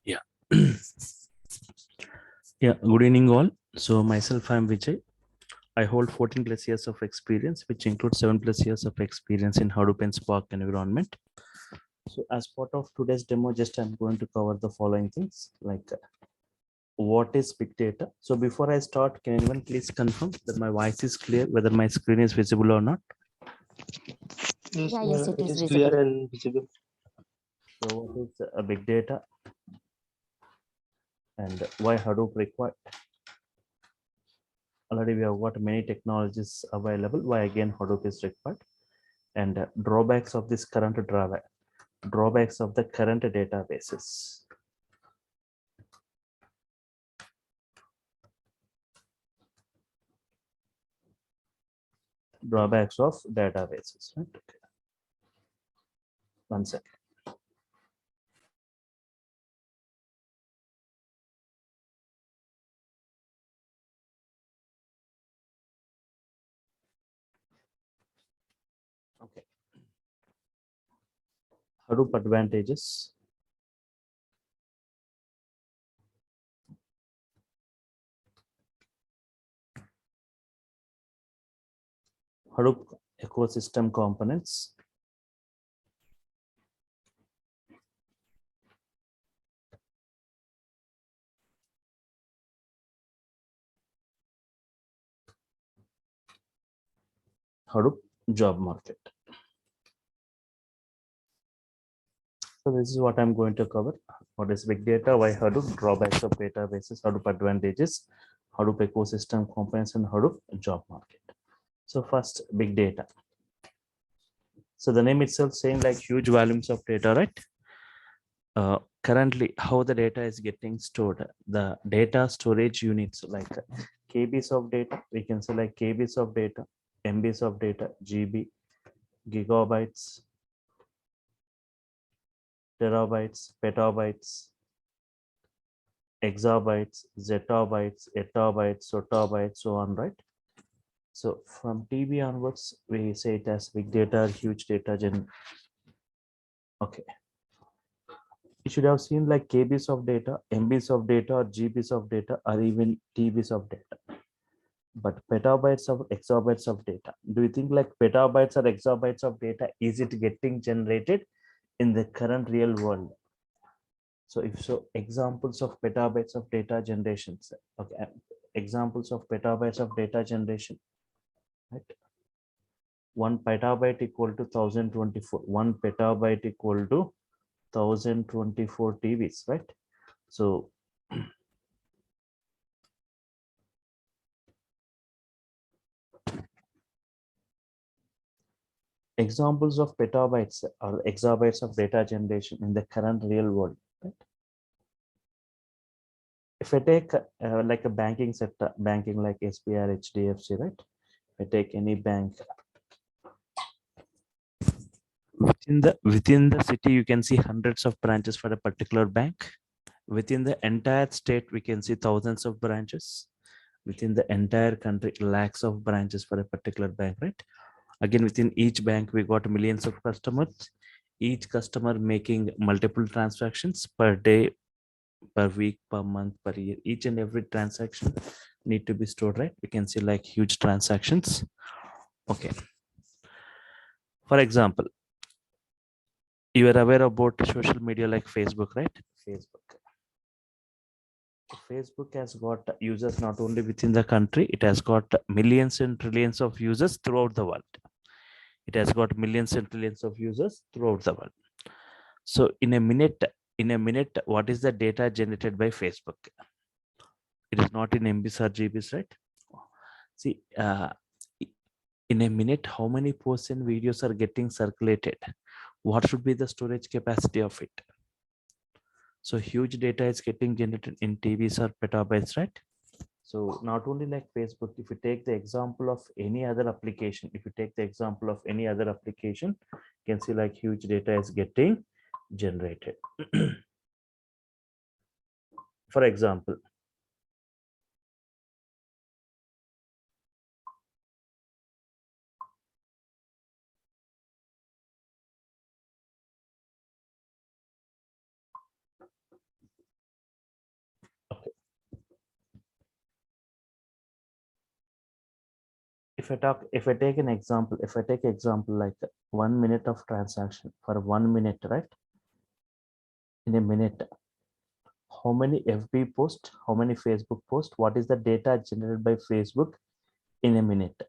Yeah. Yeah. Good evening, all. So myself, I'm Vijay. I hold 14 plus years of experience, which includes 7 plus years of experience in Hadoop and Spark environment. So as part of today's demo, just I'm going to cover the following things like what is big data. So before I start, can anyone please confirm that my voice is clear, whether my screen is visible or not? Yes, Yes, it it is is clear visible. and visible. So what is a big data and why Hadoop required? Already we have got many technologies available. Why again Hadoop is required? And drawbacks of this current drawbacks of the current databases. Drawbacks of databases. Right? Okay. 1 second. Okay. Hadoop advantages. Hadoop ecosystem components. Hadoop job market. So this is what I'm going to cover. What is big data? Why Hadoop? Drawbacks of databases. Hadoop advantages. Hadoop ecosystem components and Hadoop job market. So first, big data. So the name itself saying like huge volumes of data, right? Currently, how the data is getting stored, the data storage units like KBs of data, we can say like KBs of data, MBs of data, GB, gigabytes, terabytes, petabytes, exabytes, zettabytes, etabytes, sotabytes, so on, right? So from TB onwards, we say it as big data, huge data gen. Okay. You should have seen like KBs of data, MBs of data, or GBs of data, or even TBs of data. But petabytes of exabytes of data. Do you think like petabytes or exabytes of data, is it getting generated in the current real world? So if so, examples of petabytes of data generations. Okay, examples of petabytes of data generation. Right. 1 petabyte equal to 1024. 1 petabyte equal to 1024 TVs, right? So examples of petabytes or exabytes of data generation in the current real world, right? If I take like a banking sector, banking like SBI, HDFC, right? If I take any bank within the city, you can see hundreds of branches for a particular bank. Within the entire state, we can see thousands of branches. Within the entire country, lakhs of branches for a particular bank, right? Again, within each bank, we got millions of customers. Each customer making multiple transactions per day, per week, per month, per year. Each and every transaction need to be stored, right? We can see like huge transactions. Okay. For example, you are aware about social media like Facebook, right? Facebook has got users not only within the country, it has got millions and trillions of users throughout the world. It has got millions and trillions of users throughout the world. So in a minute, what is the data generated by Facebook? It is not in MBs or GBs, right? See, in a minute, how many posts and videos are getting circulated? What should be the storage capacity of it? So huge data is getting generated in TVs or petabytes, right? So not only like Facebook, if you take the example of any other application, you can see like huge data is getting generated. For example, if I take an example, if I take example like 1 minute of transaction for 1 minute, right? In a minute, how many FB posts, how many Facebook posts, what is the data generated by Facebook in a minute?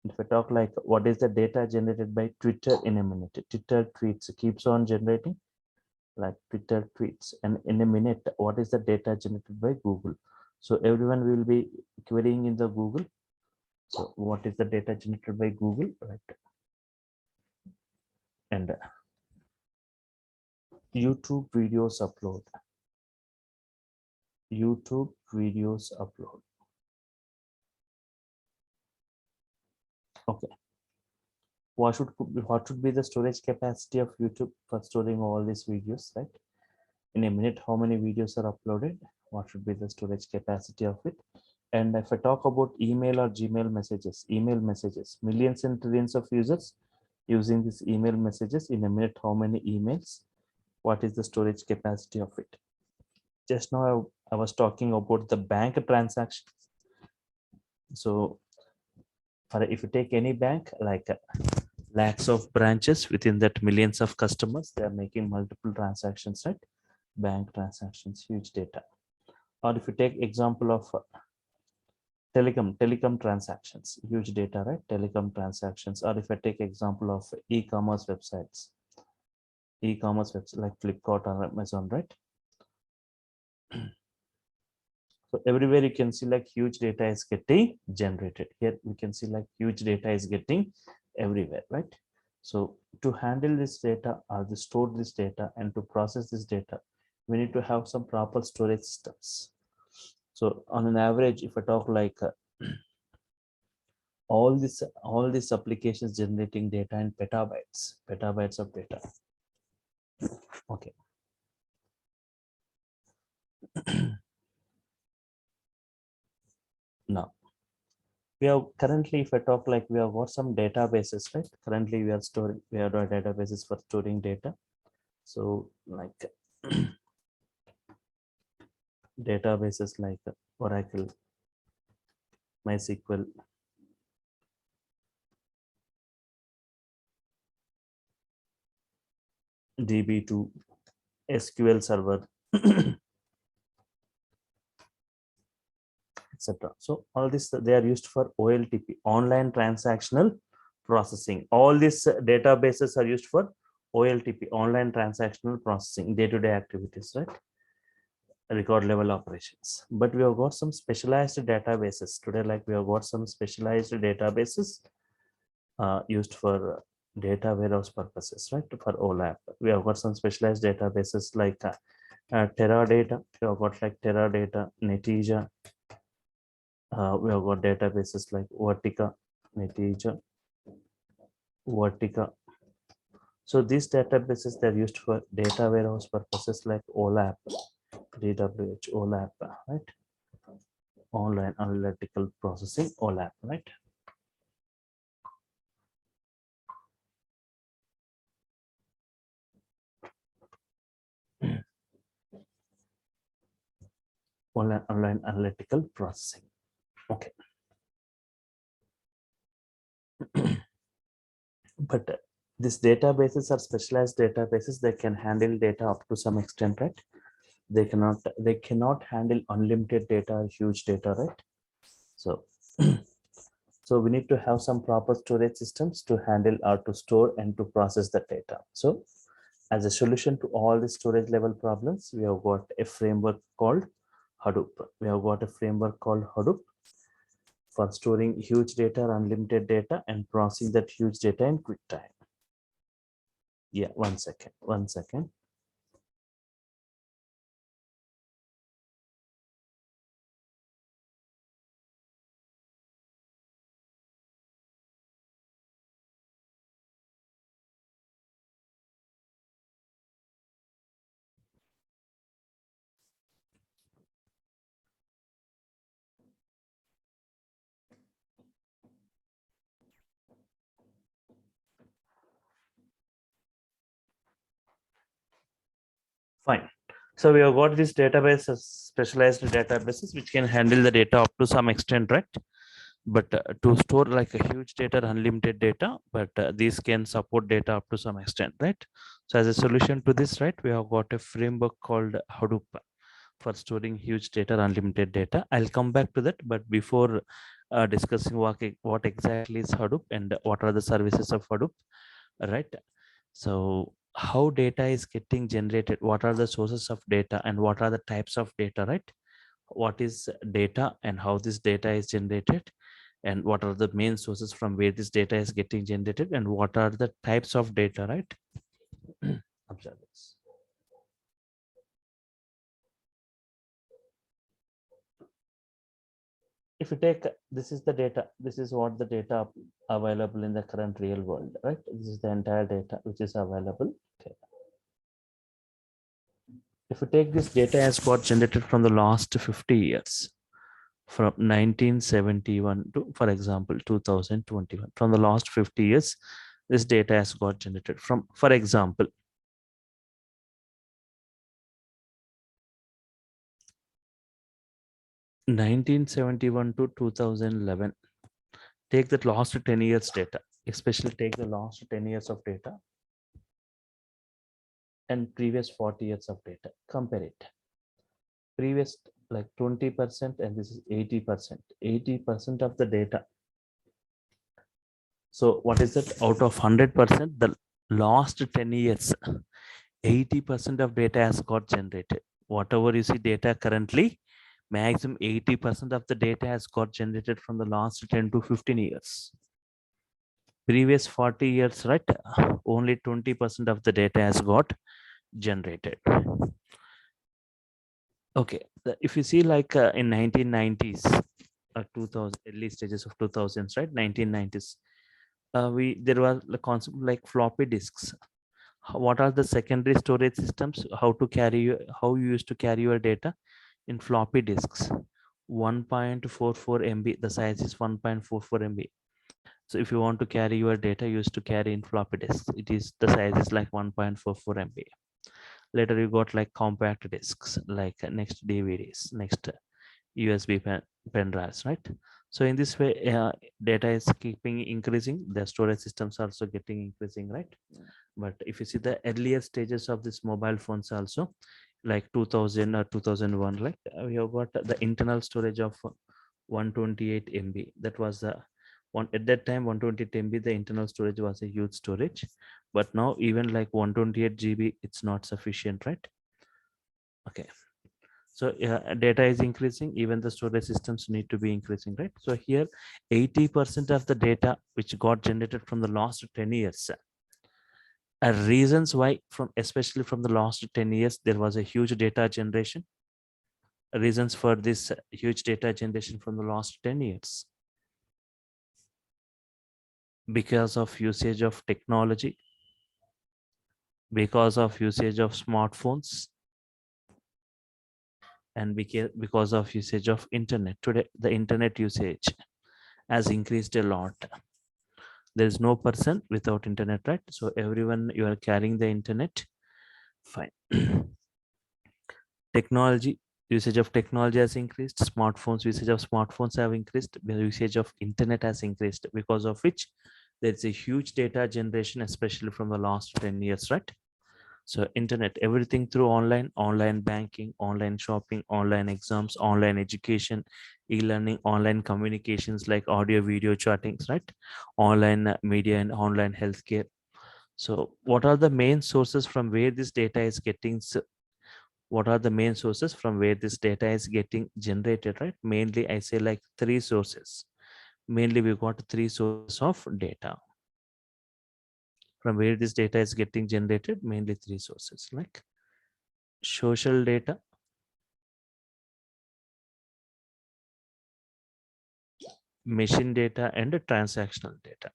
If I talk like what is the data generated by Twitter in a minute? Twitter tweets keeps on generating like Twitter tweets, and in a minute, what is the data generated by Google? So everyone will be querying in the Google. So what is the data generated by Google, right? And YouTube videos upload. YouTube videos upload. Okay. What should be the storage capacity of YouTube for storing all these videos, right? In a minute, how many videos are uploaded? What should be the storage capacity of it? And if I talk about email or Gmail messages, millions and trillions of users using these email messages in a minute, how many emails? What is the storage capacity of it? Just now I was talking about the bank transactions. So for if you take any bank, like lakhs of branches, within that millions of customers, they are making multiple transactions, right? Bank transactions, huge data. Or if you take example of telecom transactions, huge data, right? Telecom transactions. Or if I take example of e-commerce websites like Flipkart or Amazon, right? So everywhere you can see like huge data is getting generated. Here we can see like huge data is getting everywhere, right? So to handle this data or to store this data and to process this data, we need to have some proper storage systems. So on an average, if I talk like all these applications generating data in petabytes of data. Okay. Now we have currently, if I talk like we have got some databases, right? Currently we have databases for storing data. So like databases like Oracle, MySQL, DB2, SQL Server, etc. So all this, they are used for OLTP, online transactional processing. All these databases are used for OLTP, online transactional processing, day-to-day activities, right? Record level operations. But we have got some specialized databases today, like we have got some specialized databases used for data warehouse purposes, right? For OLAP, we have got some specialized databases like Teradata. We have got like Teradata, Netija. We have got databases like Vertica, Netija, Vertica. So these databases, they're used for data warehouse purposes like OLAP, DWH, OLAP, right? Online analytical processing, OLAP, right? Online analytical processing. Okay. But these databases are specialized databases that can handle data up to some extent, right? They cannot handle unlimited data or huge data, right? So so we need to have some proper storage systems to handle or to store and to process the data. So as a solution to all the storage level problems, we have got a framework called Hadoop. We have got a framework called Hadoop for storing huge data, unlimited data, and processing that huge data in quick time. Yeah, one second. Fine. So we have got this database, specialized databases which can handle the data up to some extent, right? but to store like a huge data, unlimited data, but these can support data up to some extent, right? So as a solution to this, right, we have got a framework called Hadoop for storing huge data, unlimited data. I'll come back to that, but before discussing what exactly is Hadoop and what are the services of Hadoop, right? So how data is getting generated, what are the sources of data, and what are the types of data, right? What is data and how this data is generated, and what are the main sources from where this data is getting generated, and what are the types of data, right? Observe this. If you take, this is the data, this is what the data available in the current real world, right? This is the entire data which is available. Okay. If you take this data as got generated from the last 50 years, from 1971 to, for example, 2021, from the last 50 years, this data has got generated from, for example, 1971 to 2011. Take that last 10 years data, especially take the last 10 years of data and previous 40 years of data, compare it. Previous like 20% and this is 80%, 80% of the data. So what is that? Out of 100%, the last 10 years, 80% of data has got generated. Whatever you see data currently, maximum 80% of the data has got generated from the last 10 to 15 years. Previous 40 years, right? Only 20% of the data has got generated. Okay, if you see like in 1990s, 2000, early stages of 2000s, right? 1990s, there was the concept like floppy disks. What are the secondary storage systems? How you used to carry your data in floppy disks? 1.44 MB. The size is 1.44 MB. So if you want to carry your data, you used to carry in floppy disks. It is the size is like 1.44 MB. Later you got like compact disks, like next DVDs, next USB pen drives, right? So in this way, data is keeping increasing. The storage systems are also getting increasing, right? But if you see the earlier stages of this mobile phones also, like 2000 or 2001, like we have got the internal storage of 128 MB. That was the one at that time. 128 MB, the internal storage was a huge storage, but now even like 128 GB, it's not sufficient, right? Okay. So data is increasing, even the storage systems need to be increasing, right? So here 80% of the data which got generated from the last 10 years are reasons why, from especially from the last 10 years there was a huge data generation. Reasons for this huge data generation from the last 10 years: because of usage of technology, because of usage of smartphones, and because of usage of internet. Today the internet usage has increased a lot. There is no person without internet, right? So everyone, you are carrying the internet, fine. Technology, usage of technology has increased. Smartphones, usage of smartphones have increased. The usage of internet has increased, because of which there's a huge data generation, especially from the last 10 years, right? So internet, everything through online banking, online shopping, online exams, online education, e-learning, online communications like audio, video chattings, right? Online media and online healthcare. So what are the main sources from where this data is getting, what are the main sources from where this data is getting generated, right? Mainly I say like three sources. Mainly we got three sources of data from where this data is getting generated. Mainly three sources, like social data, machine data, and transactional data.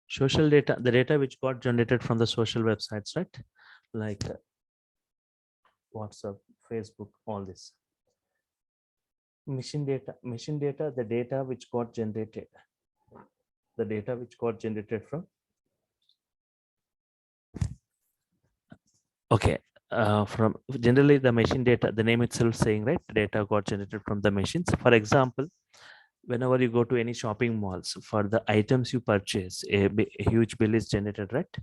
Social data, the data which got generated from the social websites, right? Like WhatsApp, Facebook, all this. Machine data, the data which got generated, the data which got generated from Okay. From generally the machine data, the name itself saying, right, data got generated from the machines. For example, whenever you go to any shopping malls, for the items you purchase, a huge bill is generated, right?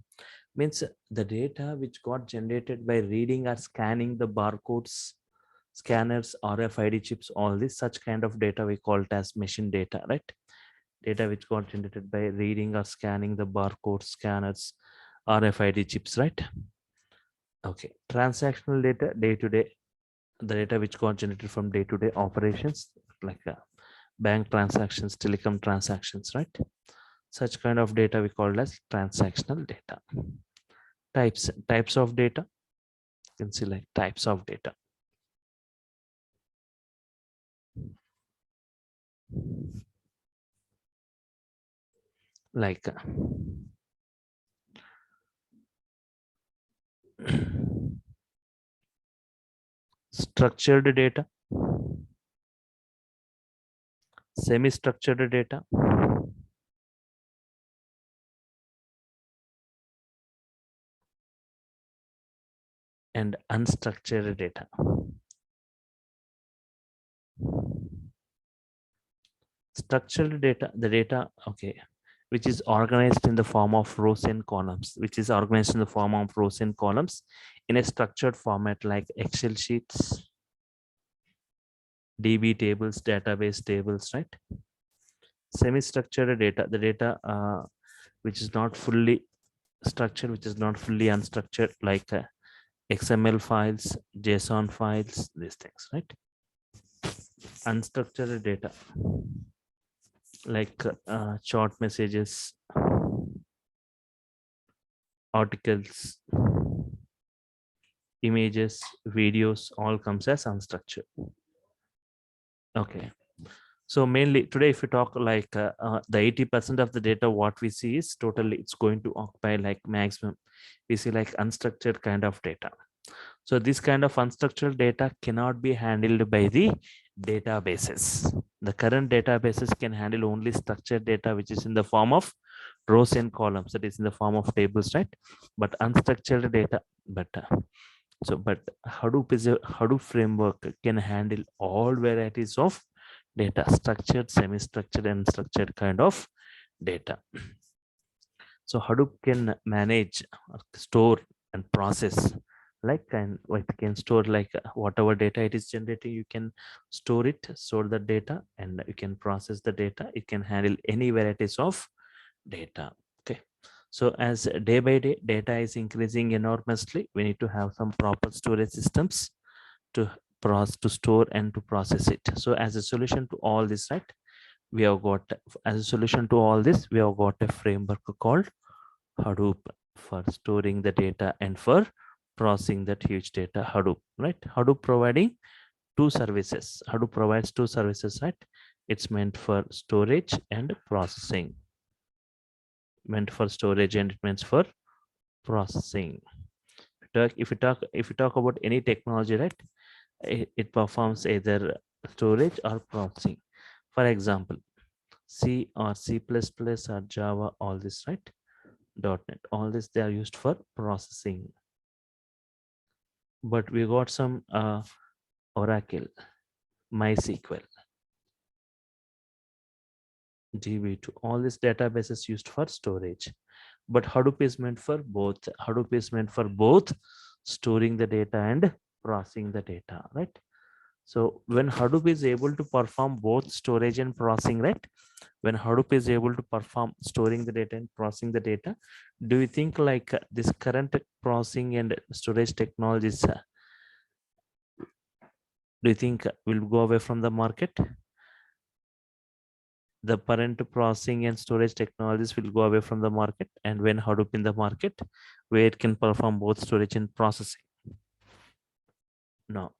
Means the data which got generated by reading or scanning the barcodes, scanners, RFID chips, all this such kind of data we call it as machine data, right? Data which got generated by reading or scanning the barcode, scanners, RFID chips, right? Okay. Transactional data, day to day, the data which got generated from day to day operations, like bank transactions, telecom transactions, right? Such kind of data we call as transactional data. Types of data, you can see like types of data. Like structured data, semi-structured data, and unstructured data. Structured data, the data, okay, which is organized in the form of rows and columns, in a structured format like Excel sheets, DB tables, database tables, right? Semi-structured data, the data which is not fully structured, which is not fully unstructured, like XML files, JSON files, these things, right? Unstructured data, like short messages, articles, images, videos, all comes as unstructured. Okay. So mainly today, if you talk like the 80% of the data, what we see is totally, it's going to occupy like maximum. We see like unstructured kind of data. So this kind of unstructured data cannot be handled by the databases. The current databases can handle only structured data, which is in the form of rows and columns, that is in the form of tables, right? But unstructured data, but Hadoop is a Hadoop framework can handle all varieties of data, structured, semi-structured, and structured kind of data. So Hadoop can manage, store, and process, like it can store like whatever data it is generating, you can store it, store the data, and you can process the data. It can handle any varieties of data. Okay. So as day by day data is increasing enormously, we need to have some proper storage systems to store and to process it. So as a solution to all this, right, we have got, as a solution to all this, we have got a framework called Hadoop for storing the data and for processing that huge data. Hadoop, right? Hadoop providing two services. Hadoop provides two services, right? It's meant for storage and processing. Meant for storage and it means for processing. If you talk about any technology, right, it performs either storage or processing. For example, C or C++ or Java, all this, right? .NET, all this, they are used for processing. But we got some Oracle, MySQL, DB2, all these databases used for storage. But Hadoop is meant for both. Hadoop is meant for both storing the data and processing the data, right? So when Hadoop is able to perform both storage and processing, right? When Hadoop is able to perform storing the data and processing the data, do you think like this current processing and storage technologies, do you think will go away from the market? The current processing and storage technologies will go away from the market, and when Hadoop in the market, where it can perform both storage and processing? No.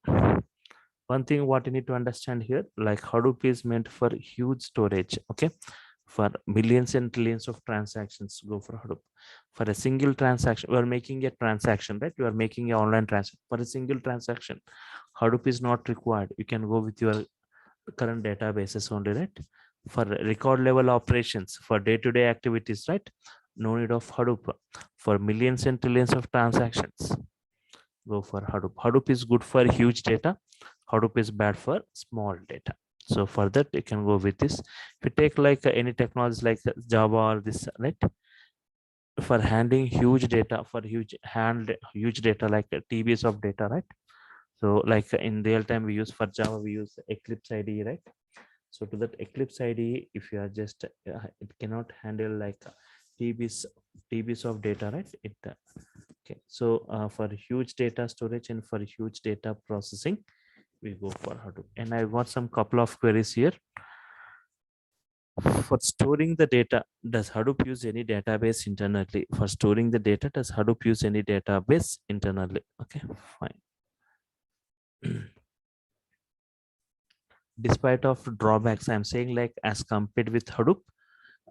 One thing what you need to understand here, like Hadoop is meant for huge storage, okay? For millions and trillions of transactions go for Hadoop. For a single transaction, we are making a transaction, right? You are making an online transaction. For a single transaction, Hadoop is not required. You can go with your current databases only, right? For record level operations, for day-to-day activities, right? No need of Hadoop. For millions and trillions of transactions, Go for Hadoop. Hadoop is good for huge data. Hadoop is bad for small data. So for that, you can go with this. If you take like any technologies like Java or this, right? For handling huge data, for huge data like TBs of data, right? So like in real time, we use for Java, we use Eclipse IDE, right? So to that Eclipse IDE, if you are just, it cannot handle like TBs of data, right? Okay. So for huge data storage and for huge data processing, we go for Hadoop. And I got some couple of queries here. For storing the data, does Hadoop use any database internally? For storing the data, does Hadoop use any database internally? Okay, fine. Despite of drawbacks, I'm saying like as compared with Hadoop,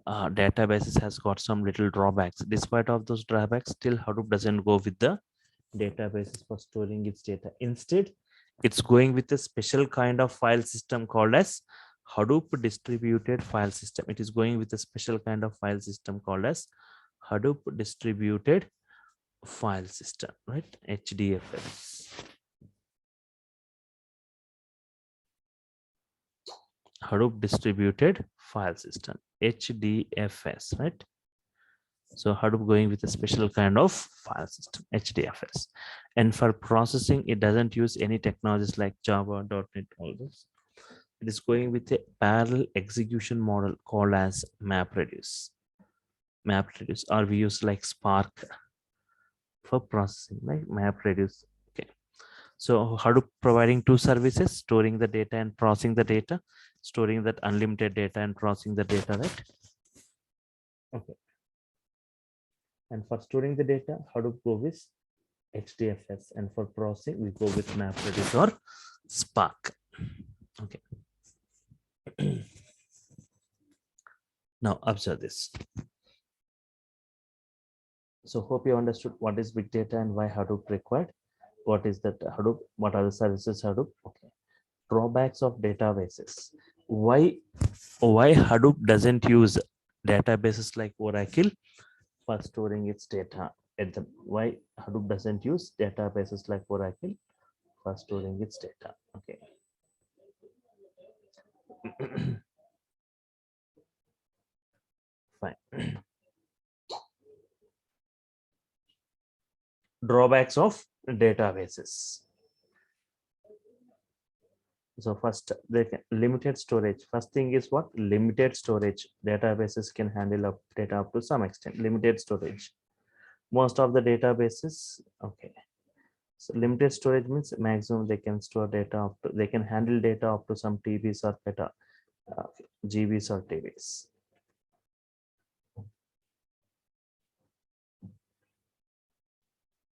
databases has got some little drawbacks. Despite of those drawbacks, still Hadoop doesn't go with the databases for storing its data. Instead, it's going with a special kind of file system called as Hadoop distributed file system. It is going with a special kind of file system called as Hadoop distributed file system, right? HDFS. Hadoop distributed file system, HDFS, right? So Hadoop going with a special kind of file system, HDFS. And for processing, it doesn't use any technologies like Java, .NET, all this. It is going with a parallel execution model called as MapReduce. MapReduce, or we use like Spark for processing, like MapReduce. Okay. So Hadoop providing two services, storing the data and processing the data, storing that unlimited data and processing the data, right? Okay. And for storing the data, Hadoop go with HDFS, and for processing, we go with MapReduce or Spark. Okay. Now observe this. So hope you understood what is big data and why Hadoop required. What is that Hadoop? What are the services Hadoop? Okay. Drawbacks of databases. Why Hadoop doesn't use databases like Oracle for storing its data? Why Hadoop doesn't use databases like Oracle for storing its data? Okay. Fine. Drawbacks of databases. So first, they can limited storage. First thing is what? Limited storage. Databases can handle up data up to some extent. Limited storage. Most of the databases, okay. So limited storage means maximum they can store data up to, they can handle data up to some TBs or data, GBs or TBs.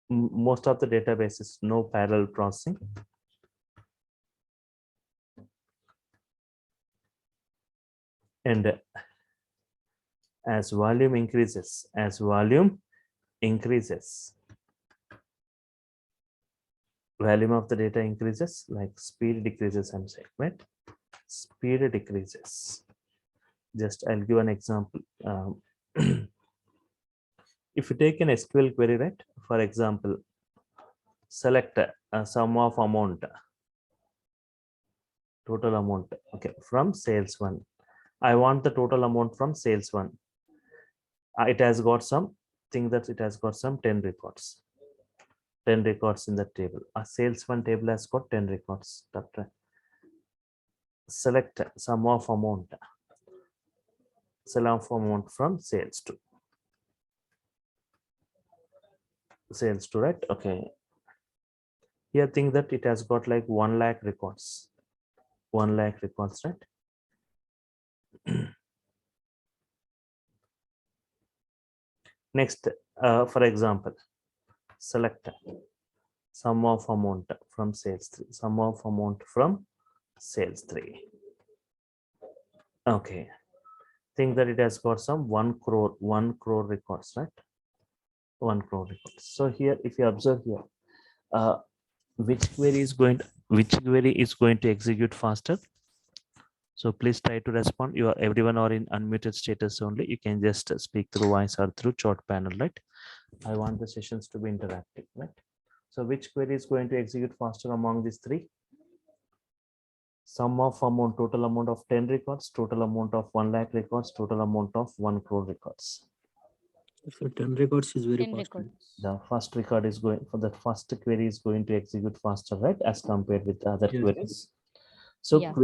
Most of the databases, no parallel processing. And as volume increases, volume of the data increases, like speed decreases, I'm saying, right? Speed decreases. Just I'll give an example. If you take an SQL query, right? For example, select a sum of amount, total amount, okay, from sales one. I want the total amount from sales one. It has got some thing that it has got some 10 records. 10 records in the table. A sales one table has got 10 records. Select sum of amount. Sum of amount from sales to. Sales to, right? Okay. Here think that it has got like 1 lakh records. 1 lakh records, right? Next, for example, select sum of amount from sales 3. Sum of amount from sales 3. Okay. Think that it has got some 1 crore records, right? 1 crore records. So here, if you observe here, which query is going to execute faster? So please try to respond. Everyone are in unmuted status only. You can just speak through voice or through chat panel, right? I want the sessions to be interactive, right? So which query is going to execute faster among these three? Sum of amount, total amount of 10 records, total amount of 1 lakh records, total amount of 1 crore records. So 10 records is very 10 fast. records. The first record is going for the first query is going to execute faster, right? As compared with the other Yes. queries. So Yeah.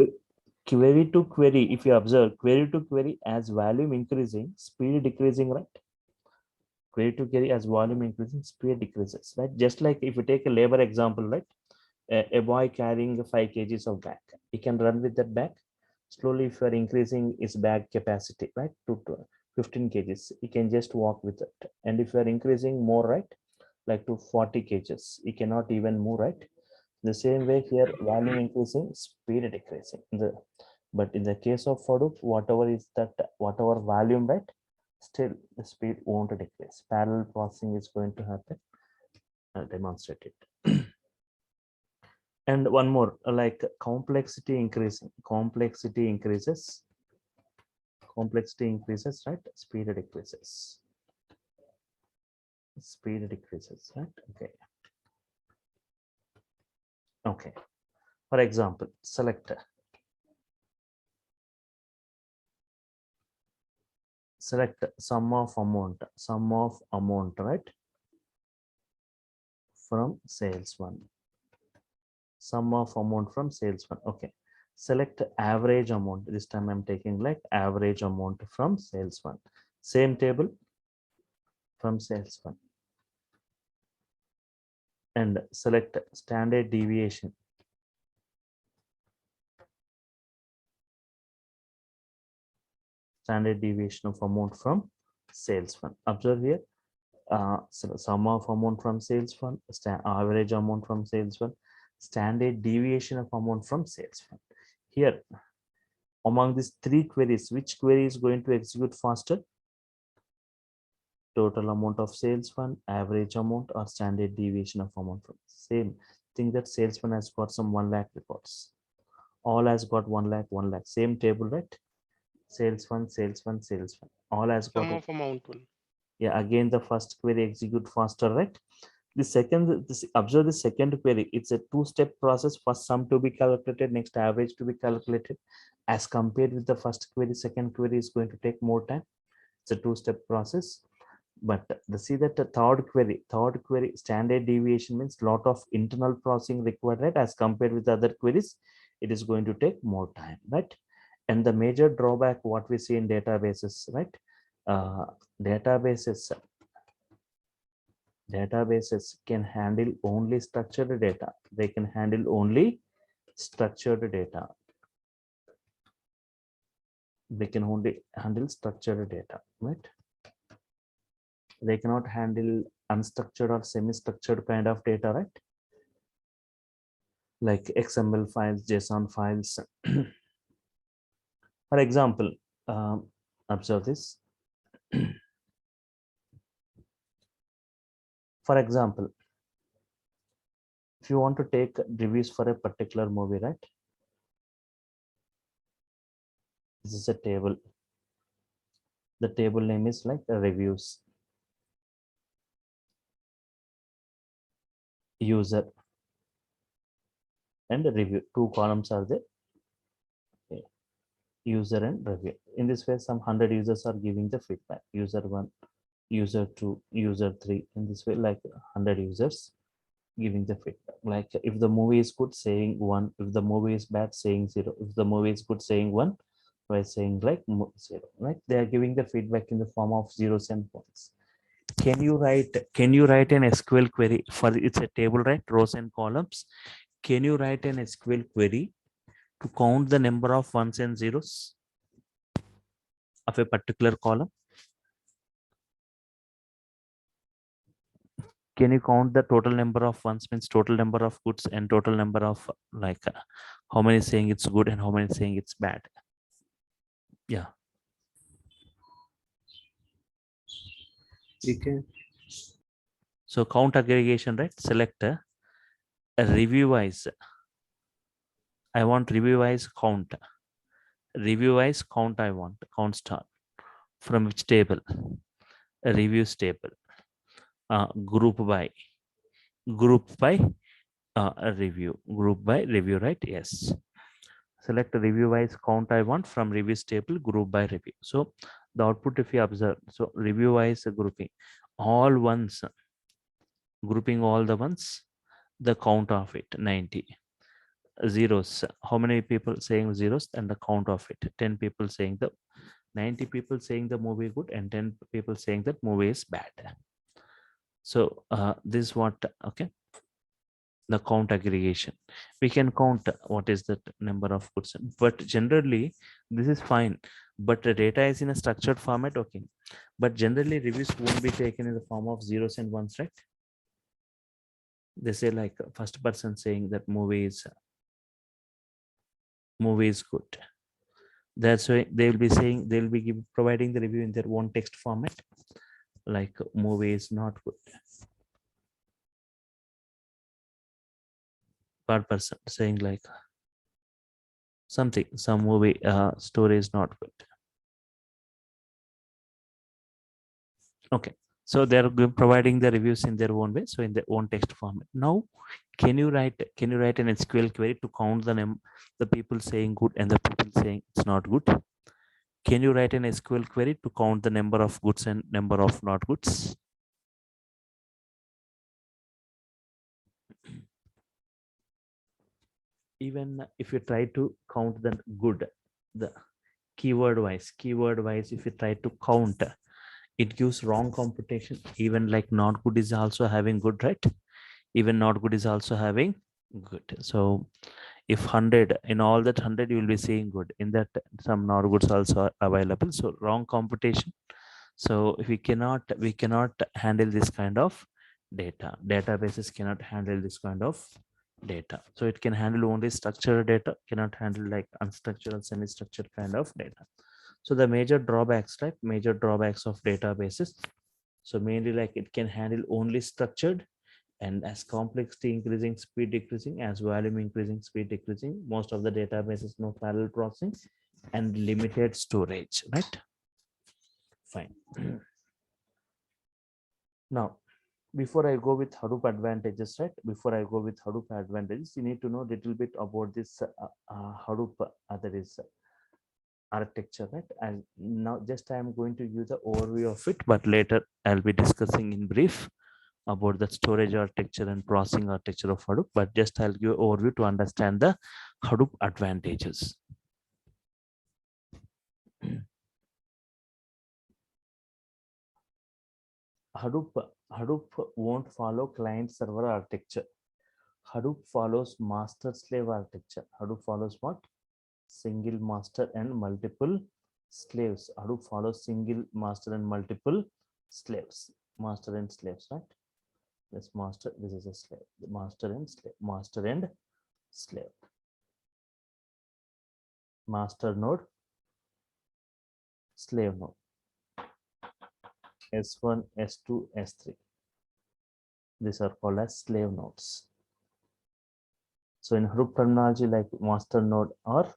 query to query, if you observe query to query as volume increasing, speed decreasing, right? Query to query as volume increasing, speed decreases, right? Just like if you take a labor example, right? A boy carrying 5 kgs of bag, he can run with that bag. Slowly, if you are increasing his bag capacity, right, to 15 kgs, he can just walk with it. And if you are increasing more, right, like to 40 kgs, he cannot even move, right? The same way here, volume increasing, speed decreasing. But in the case of Hadoop, whatever volume, right, still the speed won't decrease. Parallel processing is going to happen. I'll demonstrate it. And one more, like complexity increases, right? Speed decreases, right? Okay. For example, select sum of amount, right? From sales one. Sum of amount from sales one. Okay. Select average amount. This time I'm taking like average amount from sales one. Same table from sales one. And select standard deviation. Standard deviation of amount from sales one. Observe here. So sum of amount from sales one, average amount from sales one, standard deviation of amount from sales one. Here, among these three queries, which query is going to execute faster? Total amount of sales one, average amount, or standard deviation of amount from same thing. That sales one has got some 1 lakh records. All has got 1 lakh, 1 lakh. Same table, right? Sales one, sales one, sales one. All has got. Sum of amount one. Yeah, again the first query execute faster, right? The second, observe the second query. It's a two-step process. First sum to be calculated, next average to be calculated. As compared with the first query, second query is going to take more time. It's a two-step process. But see that the third query standard deviation means lot of internal processing required, right? As compared with the other queries, it is going to take more time, right? And the major drawback what we see in databases, right? Databases can handle only structured data. They can handle only structured data. They can only handle structured data, right? They cannot handle unstructured or semi-structured kind of data, right? Like XML files, JSON files. For example, observe this. For example, if you want to take reviews for a particular movie, right? This is a table. The table name is like reviews. User and review. Two columns are there. Okay. User and review. In this way, some 100 users are giving the feedback. User 1, user 2, user 3. In this way, like 100 users giving the feedback. Like if the movie is good, saying 1. If the movie is bad, saying 0. If the movie is good, saying 1. By saying like 0. Right? They are giving the feedback in the form of zeros and points. Can you write an SQL query for it's a table, right? Rows and columns. Can you write an SQL query to count the number of ones and zeros of a particular column? Can you count the total number of ones, means total number of goods, and total number of like how many saying it's good and how many saying it's bad? Yeah. You can. So count aggregation, right? Select a review wise. I want review wise count. Review wise count I want. Count star. From which table? A reviews table. Group by. group by review, right? Yes. Select review wise count I want from reviews table, group by review. So the output, if you observe, so review wise grouping all ones, grouping all the ones, the count of it 90. Zeros, how many people saying zeros, and the count of it 10 people saying the 90 people saying the movie good, and 10 people saying that movie is bad. So this is what, okay, the count aggregation. We can count what is the number of goods, but generally this is fine, but the data is in a structured format, okay, but generally reviews won't be taken in the form of zeros and ones, right? They say like first person saying that movie is good. That's why they will be saying, they'll be providing the review in their own text format, like movie is not good. Third person saying like something, some movie story is not good. Okay, so they're providing the reviews in their own way, so in their own text format. Now can you write an SQL query to count the people saying good and the people saying it's not good? Can you write an SQL query to count the number of goods and number of not goods? Even if you try to count the good, the keyword wise, if you try to count, it gives wrong computation. Even like not good is also having good, right? Even not good is also having good. So if 100, in all that 100 you will be seeing good, in that some not goods also are available, so wrong computation. So we cannot handle this kind of data. Databases cannot handle this kind of data. So it can handle only structured data, cannot handle like unstructured or semi-structured kind of data. So the major drawbacks, right? Major drawbacks of databases. So mainly like it can handle only structured, and as complexity increasing, speed decreasing, as volume increasing, speed decreasing. Most of the databases no parallel processing and limited storage, right? Fine. Now, before I go with Hadoop advantages, right? Before I go with Hadoop advantages, you need to know a little bit about this Hadoop that is architecture, right? And now just I am going to use the overview of it, but later I'll be discussing in brief about the storage architecture and processing architecture of Hadoop, but just I'll give overview to understand the Hadoop advantages. Hadoop won't follow client server architecture. Hadoop follows master slave architecture. Hadoop follows what? Single master and multiple slaves. Hadoop follows single master and multiple slaves. Master and slaves, right? This master, this is a slave. The master and slave. Master and slave. Master node, slave node. S1, S2, S3. These are called as slave nodes. So in Hadoop terminology, like master node or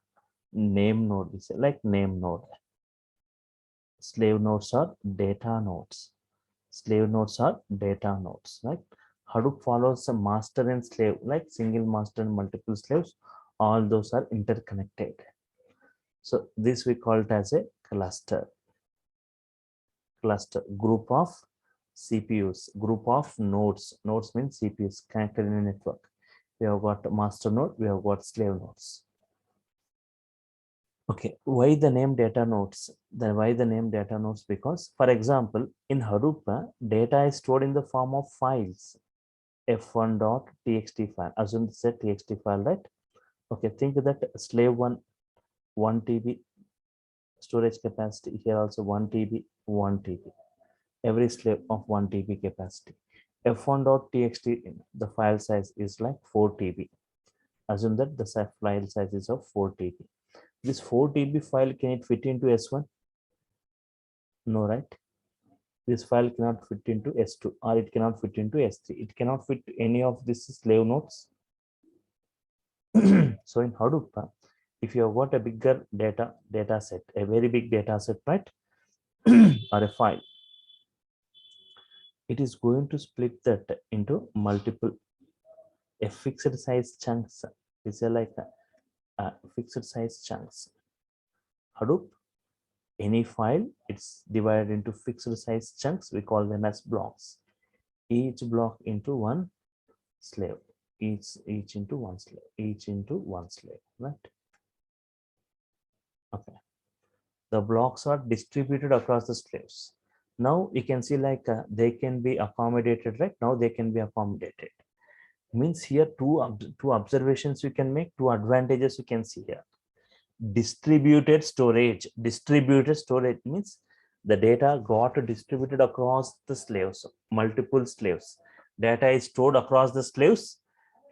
name node, we say like name node. Slave nodes are data nodes. Slave nodes are data nodes, right? Hadoop follows a master and slave, like single master and multiple slaves. All those are interconnected. So this we call it as a cluster. Cluster, group of CPUs, group of nodes. Nodes means CPUs connected in a network. We have got master node, we have got slave nodes. Okay, why the name data nodes? Then why the name data nodes? Because, for example, in Hadoop, data is stored in the form of files. f1.txt file. Assume it's a txt file, right? Okay, think that slave 1 TB storage capacity. Here also 1 TB, 1 TB. Every slave of 1 TB capacity. f1.txt, the file size is like 4 TB. Assume that the file size is of 4 TB. This 4 TB file, can it fit into S1? No, right? This file cannot fit into S2, or it cannot fit into S3. It cannot fit any of these slave nodes. So in Hadoop, if you have got a bigger data set, a very big data set, right? Or a file, it is going to split that into multiple a fixed size chunks. These are like fixed size chunks. Hadoop, any file, it's divided into fixed size chunks. We call them as blocks. Each block into one slave. Each into one slave. Each into one slave. Right? Okay. The blocks are distributed across the slaves. Now you can see like they can be accommodated. Right now they can be accommodated. Means here two observations you can make, two advantages you can see here. Distributed storage means the data got distributed across the slaves, multiple slaves. Data is stored across the slaves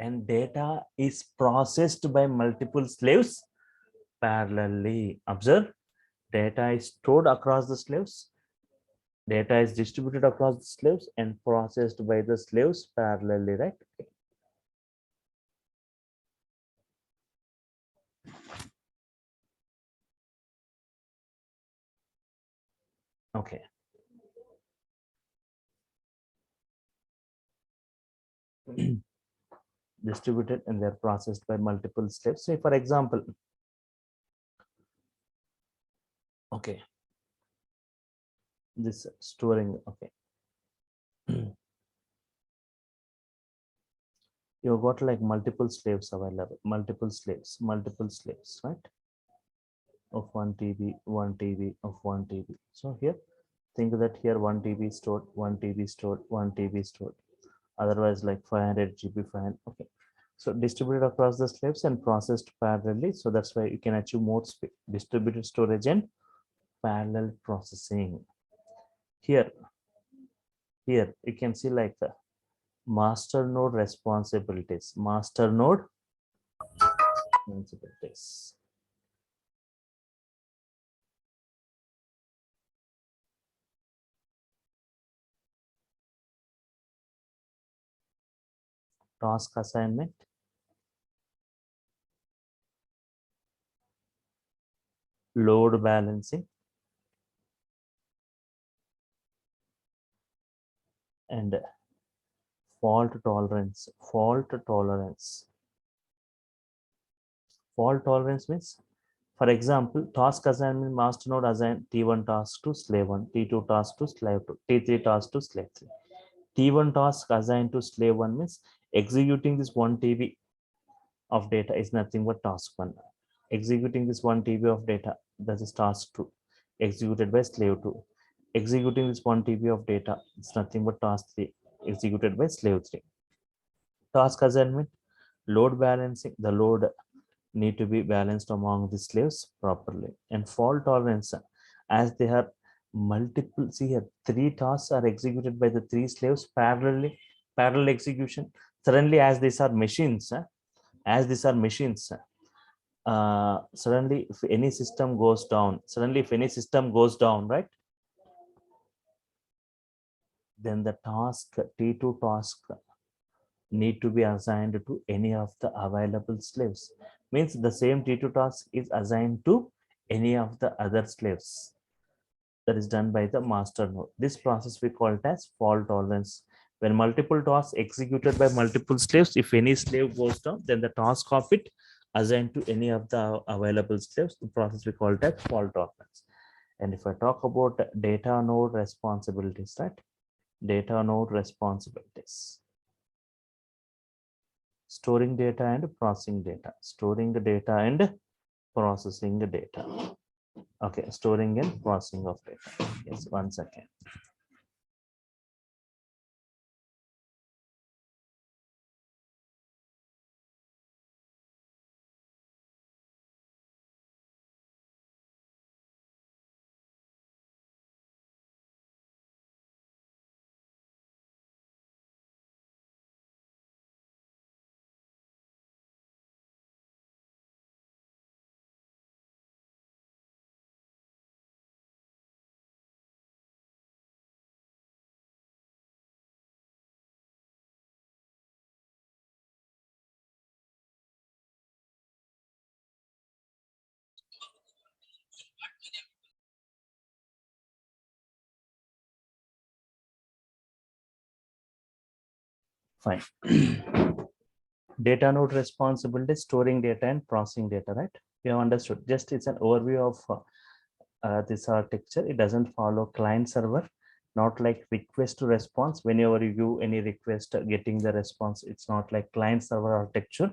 and data is processed by multiple slaves parallelly. Observe, data is stored across the slaves, data is distributed across the slaves and processed by the slaves parallelly, right? Okay. Distributed and they're processed by multiple slaves. Say for example, okay, this storing, okay, you've got like multiple slaves available, multiple slaves, right? Of 1 TB, 1 TB, of 1 TB. So here, think that here 1 TB stored, 1 TB stored, 1 TB stored. Otherwise, like 500 GB, 500. Okay. So distributed across the slaves and processed parallelly. So that's why you can achieve more speed. Distributed storage and parallel processing. Here you can see like the master node responsibilities. Master node responsibilities. Task assignment, load balancing, and fault tolerance. Fault tolerance means, for example, task assignment, master node assign T1 task to slave 1, T2 task to slave 2, T3 task to slave 3. T1 task assigned to slave 1 means executing this 1 TB of data is nothing but task 1. Executing this 1 TB of data, that is task 2, executed by slave 2. Executing this 1 TB of data, it's nothing but task 3, executed by slave 3. Task assignment, load balancing, the load need to be balanced among the slaves properly. And fault tolerance, as they have multiple, see here, 3 tasks are executed by the 3 slaves parallelly, parallel execution. Suddenly, as these are machines, suddenly if any system goes down, right, then the task T2 task need to be assigned to any of the available slaves. Means the same T2 task is assigned to any of the other slaves. That is done by the master node. This process we call it as fault tolerance. When multiple tasks executed by multiple slaves, if any slave goes down, then the task of it assigned to any of the available slaves, the process we call it as fault tolerance. And if I talk about data node responsibilities, right? Data node responsibilities. Storing data and processing data. Storing the data and processing the data. Okay, storing and processing of data. Yes, 1 second. Fine. Data node responsibility, storing data and processing data, right? We have understood. Just it's an overview of this architecture. It doesn't follow client server, not like request to response. Whenever you do any request, getting the response, it's not like client server architecture,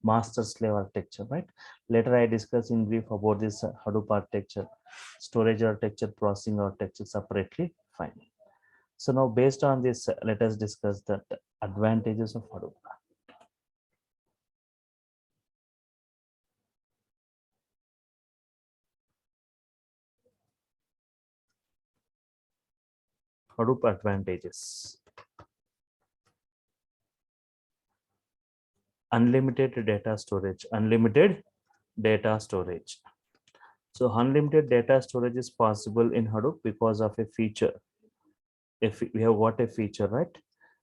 master slave architecture, right? Later I discuss in brief about this Hadoop architecture, storage architecture, processing architecture separately. Fine. So now based on this, let us discuss the advantages of Hadoop. Hadoop advantages. Unlimited data storage, unlimited data storage. So unlimited data storage is possible in Hadoop because of a feature. If we have what a feature, right?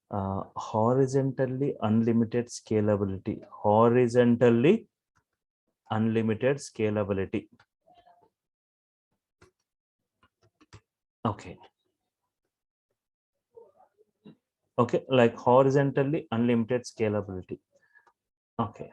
Horizontally unlimited scalability, horizontally unlimited scalability. Okay. Okay, like horizontally unlimited scalability. Okay.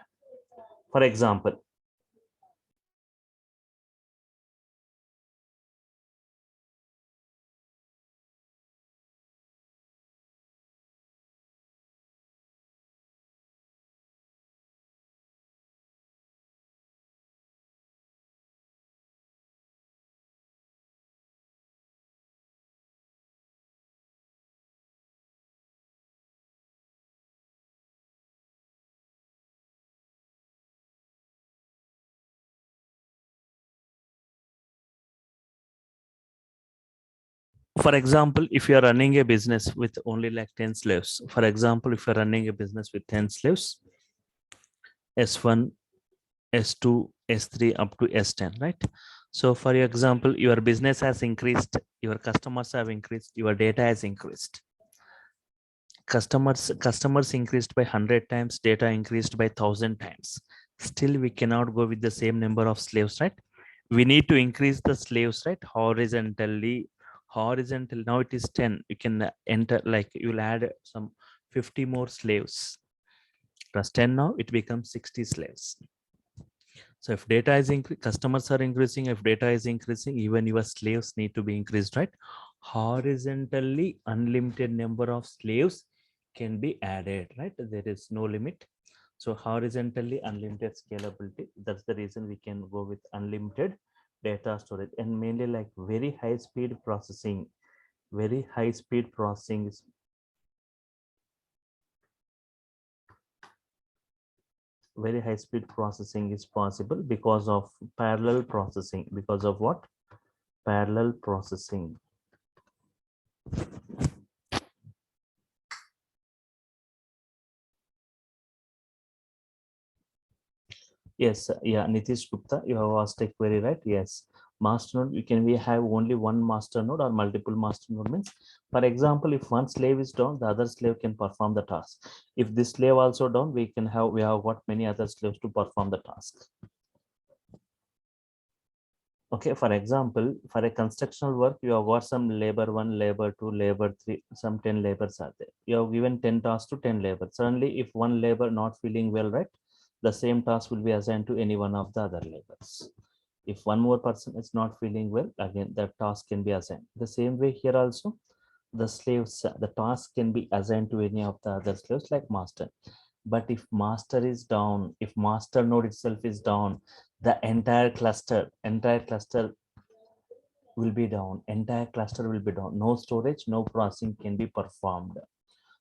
For example, if you are running a business with only like 10 slaves, for example, if you're running a business with 10 slaves, S1, S2, S3 up to S10, right? So for your example, your business has increased, your customers have increased, your data has increased. Customers increased by 100 times, data increased by 1,000 times. Still, we cannot go with the same number of slaves, right? We need to increase the slaves, right? Horizontally. Horizontal, now it is 10. You can enter, like you'll add some 50 more slaves. Plus 10 now, it becomes 60 slaves. So if data is increasing, customers are increasing. If data is increasing, even your slaves need to be increased, right? Horizontally unlimited number of slaves can be added, right? There is no limit. So horizontally unlimited scalability. That's the reason we can go with unlimited data storage, and mainly like very high speed processing. Very high speed processing is very high speed processing is possible because of parallel processing. Because of what? Parallel processing. Yes, yeah, Nitish Gupta, you have asked a query, right? Yes. Master node, you can we have only one master node or multiple master node means, for example, if one slave is down, the other slave can perform the task. If this slave also down, we have what many other slaves to perform the task. Okay, for example, for a constructional work, you have got some labor 1, labor 2, labor 3, some 10 labors are there. You have given 10 tasks to 10 labor. Suddenly, if one labor not feeling well, right, the same task will be assigned to any one of the other labors. If one more person is not feeling well, again, that task can be assigned. The same way here also, the slaves, the task can be assigned to any of the other slaves like master. But if master is down, if master node itself is down, the entire cluster will be down. Entire cluster will be down. No storage, no processing can be performed.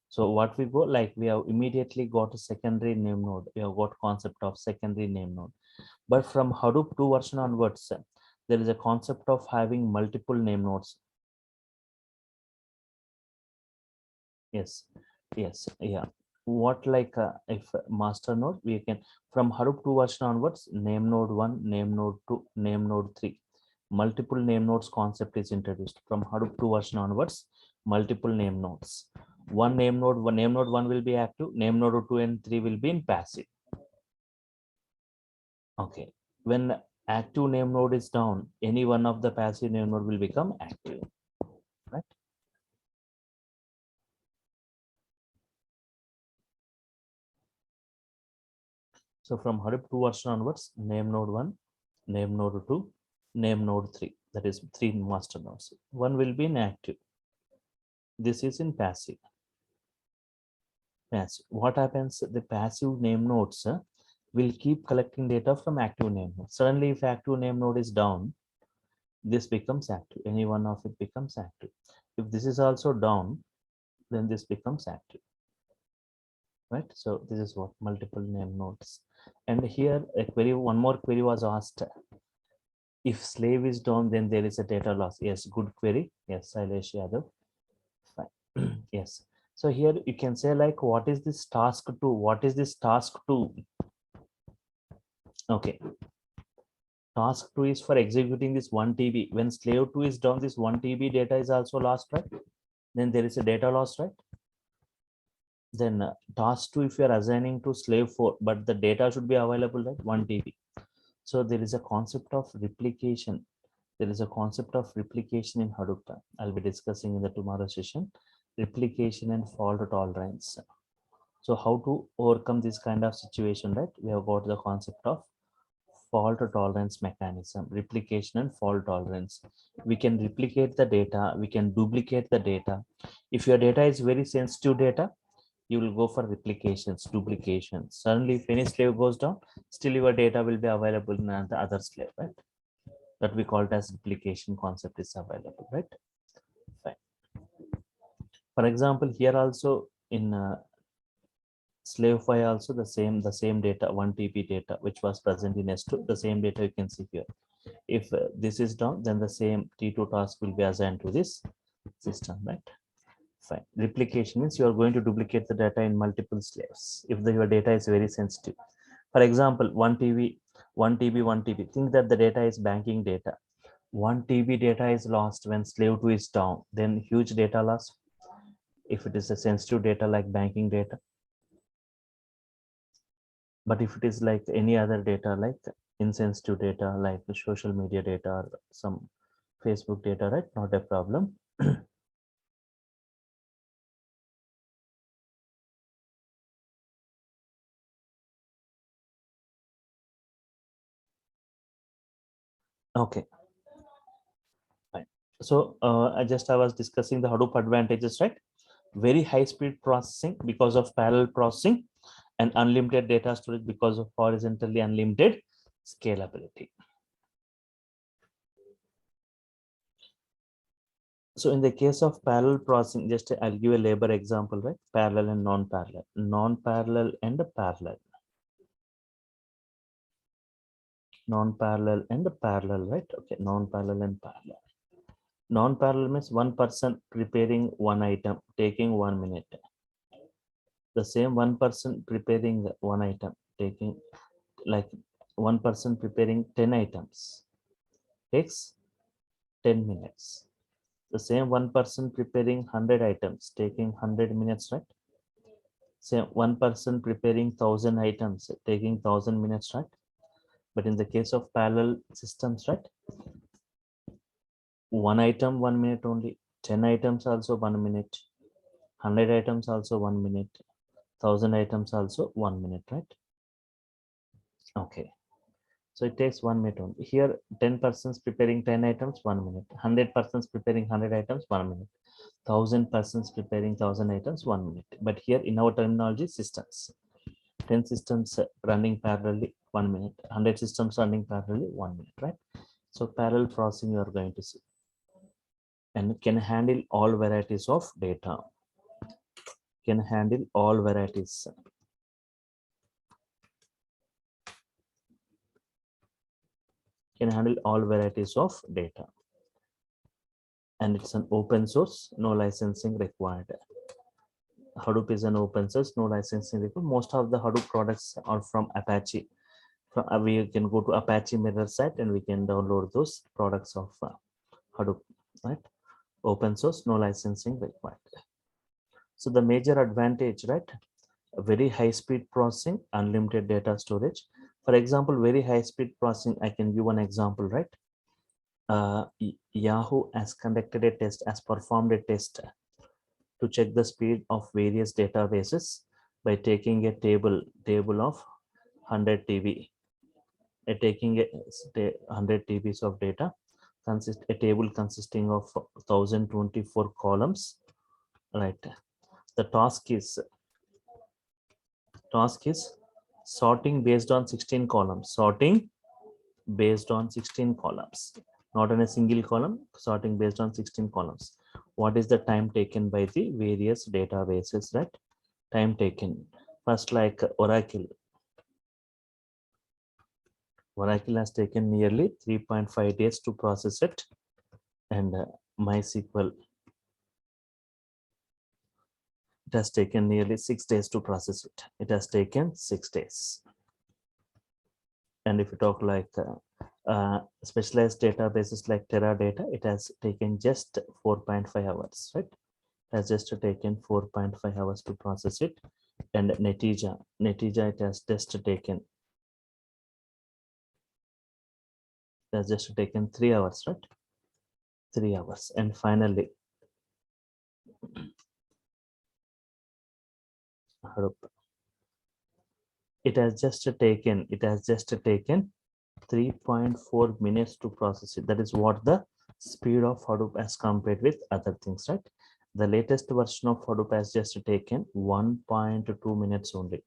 So what we go, like we have immediately got a secondary name node. We have got concept of secondary name node. But from Hadoop 2 version onwards, there is a concept of having multiple name nodes. Yes, yes, yeah. What like if master node, we can from Hadoop 2 version onwards, name node 1, name node 2, name node 3. Multiple name nodes concept is introduced from Hadoop 2 version onwards. Multiple name nodes. One name node 1 will be active. Name node 2 and 3 will be in passive. Okay. When active name node is down, any one of the passive name node will become active. Right? So from Hadoop 2 version onwards, name node 1, name node 2, name node 3. That is 3 master nodes. One will be in active. This is in passive. Passive. What happens? The passive name nodes will keep collecting data from active name node. Suddenly, if active name node is down, this becomes active. Any one of it becomes active. If this is also down, then this becomes active. Right? So this is what multiple name nodes. And here a query, one more query was asked. If slave is down, then there is a data loss. Yes, good query. Yes, Sailesh Yadav. Fine. Yes. So here you can say like, what is this task 2? What is this task 2? Okay. Task 2 is for executing this 1 TB. When slave 2 is down, this 1 TB data is also lost, right? Then there is a data loss, right? Then task 2, if you are assigning to slave 4, but the data should be available, right? 1 TB. So there is a concept of replication. There is a concept of replication in Hadoop. I'll be discussing in the tomorrow session, replication and fault tolerance. So how to overcome this kind of situation, right? We have got the concept of fault tolerance mechanism, replication and fault tolerance. We can replicate the data, we can duplicate the data. If your data is very sensitive data, you will go for replications, duplications. Suddenly, if any slave goes down, still your data will be available in the other slave, right? That we call it as replication concept is available, right? Fine. For example, here also in slave 5 also the same data, 1 TB data, which was present in S2, the same data you can see here. If this is down, then the same T2 task will be assigned to this system, right? Fine. Replication means you are going to duplicate the data in multiple slaves if your data is very sensitive. For example, 1 TB, 1 TB, 1 TB. Think that the data is banking data. 1 TB data is lost when slave 2 is down, then huge data loss. If it is a sensitive data like banking data. But if it is like any other data like insensitive data like the social media data or some Facebook data, right? Not a problem. Okay. Fine. So I was discussing the Hadoop advantages, right? Very high speed processing because of parallel processing and unlimited data storage because of horizontally unlimited scalability. So in the case of parallel processing, just I'll give a labor example, right? Parallel and non-parallel, non-parallel and parallel, non-parallel and parallel, right? Okay, non-parallel and parallel. Non-parallel means one person preparing one item, taking 1 minute. The same one person preparing one item, taking like one person preparing 10 items, takes 10 minutes. The same one person preparing 100 items, taking 100 minutes, right? Same one person preparing 1,000 items, taking 1,000 minutes, right? But in the case of parallel systems, right? One item, 1 minute only, 10 items also 1 minute, 100 items also 1 minute, 1,000 items also 1 minute, right? Okay. So it takes 1 minute only. Here, 10 persons preparing 10 items, 1 minute. 100 persons preparing 100 items, 1 minute. 1,000 persons preparing 1,000 items, 1 minute. But here in our terminology, systems. 10 systems running parallelly, 1 minute. 100 systems running parallelly, 1 minute, right? So parallel processing you are going to see. And can handle all varieties of data. Can handle all varieties. Can handle all varieties of data. And it's an open source, no licensing required. Hadoop is an open source, no licensing required. Most of the Hadoop products are from Apache. We can go to Apache mirror site and we can download those products of Hadoop, right? Open source, no licensing required. So the major advantage, right? A very high speed processing, unlimited data storage. For example, very high speed processing, I can give one example, right? Yahoo has conducted a test, has performed a test to check the speed of various databases by taking a table of 100 TB, taking 100 TBs of data, consist a table consisting of 1024 columns, right? The task is sorting based on 16 columns, sorting based on 16 columns, not in a single column, sorting based on 16 columns. What is the time taken by the various databases, right? Time taken. First, like Oracle has taken nearly 3.5 days to process it, and MySQL, it has taken nearly 6 days to process it. It has taken 6 days. And if you talk like specialized databases like Teradata, it has taken just 4.5 hours, right? It has just taken 4.5 hours to process it. And Netija, it has just taken 3 hours, right? 3 hours. And finally, Hadoop, it has just taken 3.4 minutes to process it. That is what the speed of Hadoop as compared with other things, right? The latest version of Hadoop has just taken 1.2 minutes only.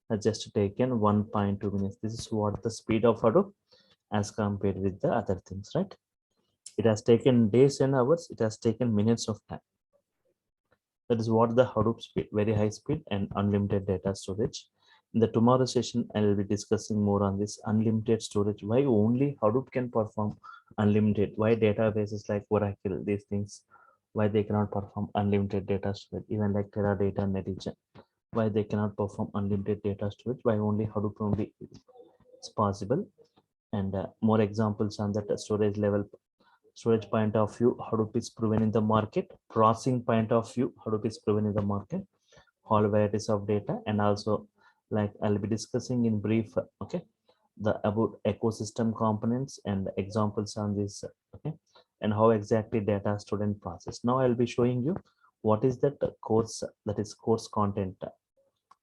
Has just taken 1.2 minutes. This is what the speed of Hadoop as compared with the other things, right? It has taken days and hours. It has taken minutes of time. That is what the Hadoop speed, very high speed and unlimited data storage. In the tomorrow session, I will be discussing more on this unlimited storage. Why only Hadoop can perform unlimited? Why databases like Oracle, these things, why they cannot perform unlimited data storage? Even like Teradata and Netija, why they cannot perform unlimited data storage? Why only Hadoop only is possible? And more examples on that storage level. Storage point of view, Hadoop is proven in the market. Processing point of view, Hadoop is proven in the market. All varieties of data, and also like I'll be discussing in brief, okay, the about ecosystem components and examples on this, okay, and how exactly data stored and processed. Now I'll be showing you what is that course, that is course content.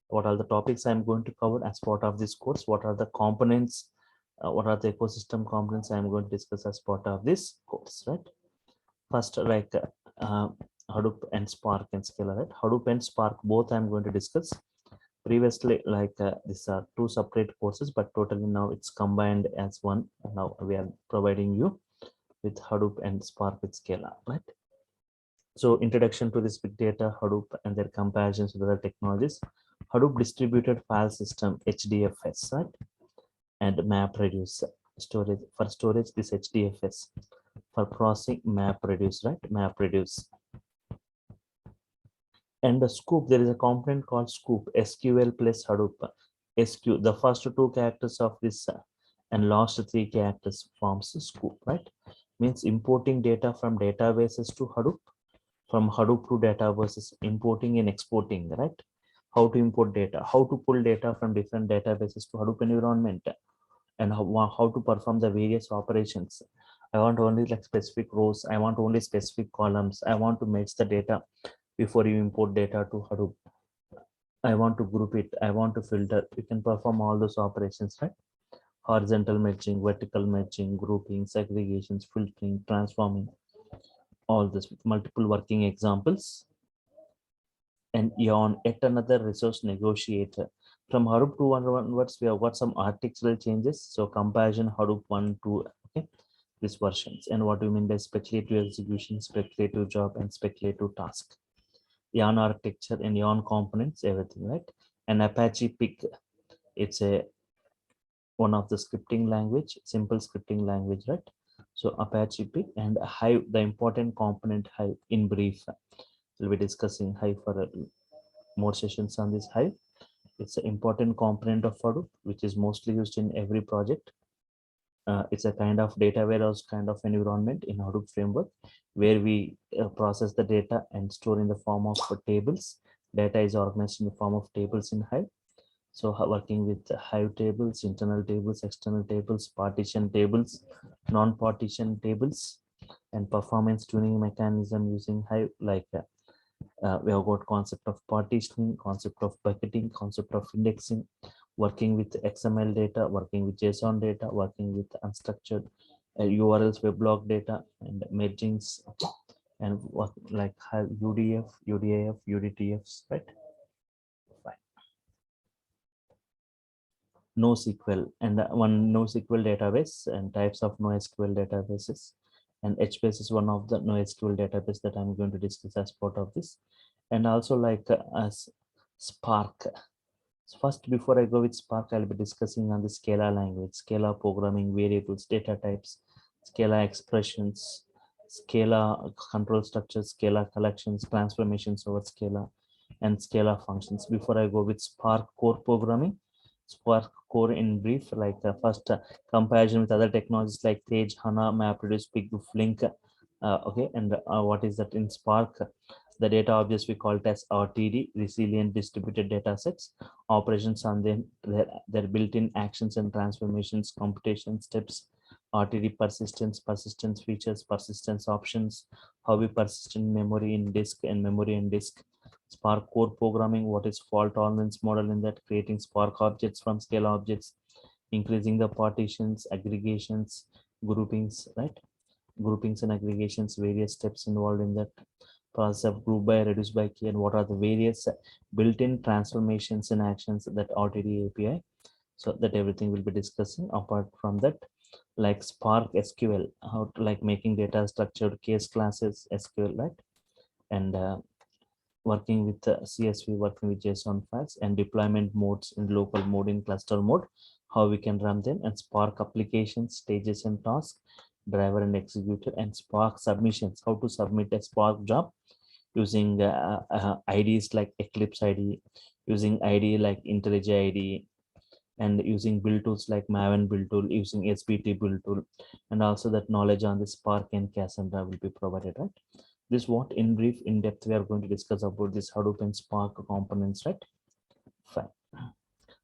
What are the topics I'm going to cover as part of this course? What are the components? What are the ecosystem components I'm going to discuss as part of this course, right? First, like Hadoop and Spark and Scala, right? Hadoop and Spark, both I'm going to discuss. Previously, like these are two separate courses, but totally now it's combined as one. Now we are providing you with Hadoop and Spark with Scala, right? So introduction to this big data, Hadoop and their comparisons with other technologies. Hadoop distributed file system, HDFS, right? And MapReduce storage. For storage, this HDFS. For processing, MapReduce, right? MapReduce. And the scoop, there is a component called scoop, SQL plus Hadoop. SQ, the first two characters of this and last three characters forms scoop, right? Means importing data from databases to Hadoop, from Hadoop to databases, importing and exporting, right? How to import data, how to pull data from different databases to Hadoop environment, and how to perform the various operations. I want only like specific rows, I want only specific columns, I want to match the data before you import data to Hadoop. I want to group it, I want to filter. You can perform all those operations, right? Horizontal matching, vertical matching, grouping, segregations, filtering, transforming, all this with multiple working examples. And Yawn, yet another resource negotiator. From Hadoop 2 onwards, we have got some architectural changes. So comparison Hadoop 1 to, okay, these versions. And what do you mean by speculative execution, speculative job, and speculative task? Yarn architecture and Yarn components, everything, right? And Apache Pick, it's a one of the scripting language, simple scripting language, right? So Apache Pick and Hive, the important component Hive. In brief, we'll be discussing Hive for more sessions on this Hive. It's an important component of Hadoop, which is mostly used in every project. It's a kind of data warehouse kind of environment in Hadoop framework, where we process the data and store in the form of tables. Data is organized in the form of tables in Hive. So working with Hive tables, internal tables, external tables, partition tables, non-partition tables, and performance tuning mechanism using Hive, like we have got concept of partitioning, concept of bucketing, concept of indexing, working with XML data, working with JSON data, working with unstructured URLs, weblog data, and mergings, and what like UDF, UDIF, UDTFs, right? Fine. NoSQL and one NoSQL database and types of NoSQL databases. And HBase is one of the NoSQL database that I'm going to discuss as part of this. And also like as Spark. First, before I go with Spark, I'll be discussing on the SCALA language, SCALA programming, variables, data types, SCALA expressions, SCALA control structures, SCALA collections, transformations over SCALA, and SCALA functions. Before I go with Spark core programming, Spark core in brief, like first comparison with other technologies like Page, HANA, MapReduce, Big Flink. Okay, and what is that in Spark? The data objects we call it as RTD, resilient distributed data sets, operations on their built-in actions and transformations, computation steps, RTD persistence features, persistence options, how we persist in memory in disk and memory in disk. Spark core programming, what is fault tolerance model in that, creating Spark objects from Scala objects, increasing the partitions, aggregations, groupings, right? Groupings and aggregations, various steps involved in that process of group by, reduce by key, and what are the various built-in transformations and actions that RTD API. So that everything will be discussing. Apart from that, like Spark SQL, how to like making data structured case classes SQL, right? And working with CSV, working with JSON files, and deployment modes in local mode, in cluster mode, how we can run them, and Spark applications, stages and tasks, driver and executor, and Spark submissions, how to submit a Spark job using IDs like Eclipse ID, using ID like IntelliJ ID, and using build tools like Maven build tool, using SBT build tool, and also that knowledge on the Spark and Cassandra will be provided, right? This what in brief, in depth, we are going to discuss about this Hadoop and Spark components, right? Fine.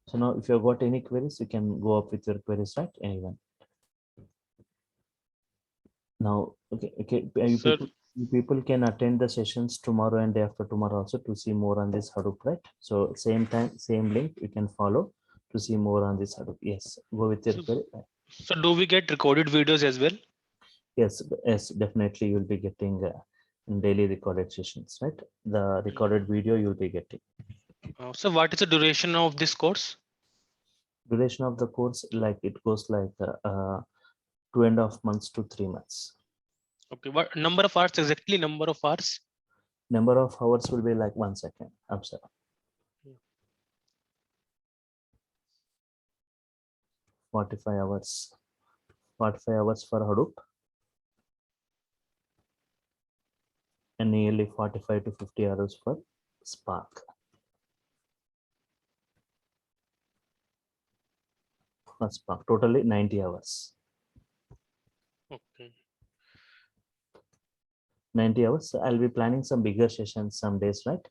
So now if you've got any queries, you can go up with your queries, right? Anyone? Now, okay. Sir, You people can attend the sessions tomorrow and day after tomorrow also to see more on this Hadoop, right? So same time, same link, you can follow to see more on this Hadoop. Yes, go with your query. so do we get recorded videos as well? Yes, definitely you'll be getting daily recorded sessions, right? The recorded video you'll be getting. So what is the duration of this course? Duration of the course, like it goes like 2.5 months to 3 months. Okay, what number of hours exactly? Number of hours? Number of hours will be like 1 second. I'm sorry. 45 hours. 45 hours for Hadoop. And nearly 45 to 50 hours for Spark. For Spark, totally 90 hours. Okay. 90 hours. So I'll be planning some bigger sessions some days, right?